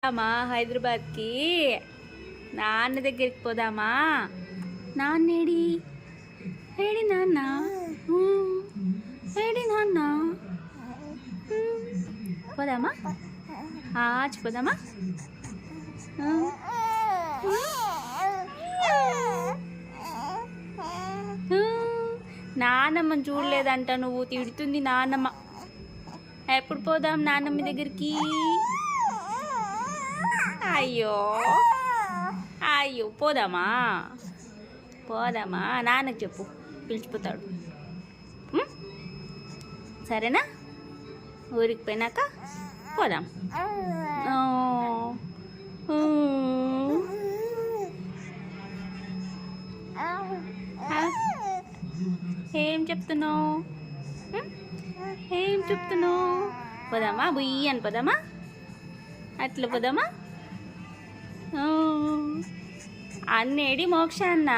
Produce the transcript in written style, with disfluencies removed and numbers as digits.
అమ్మా హైదరాబాద్కి నాన్న దగ్గరికి పోదామా? నాన్నేడి ఏడి నాన్న? ఏడి నాన్న? పోదామా? పోదామా? నాన్నమ్మని చూడలేదంట, నువ్వు తిడుతుంది నాన్నమ్మ. ఎప్పుడు పోదాం నాన్నమ్మ దగ్గరికి? అయ్యో అయ్యో, పోదామా? నాన్నకు చెప్పు, పిలిచిపోతాడు. సరేనా? ఊరికి పోయినాక పోదాం. ఏం చెప్తున్నావు? పోదామా? బుయ్యి అని పోదామా? అట్లా పోదామా? అన్నేడి మోక్ష అన్న?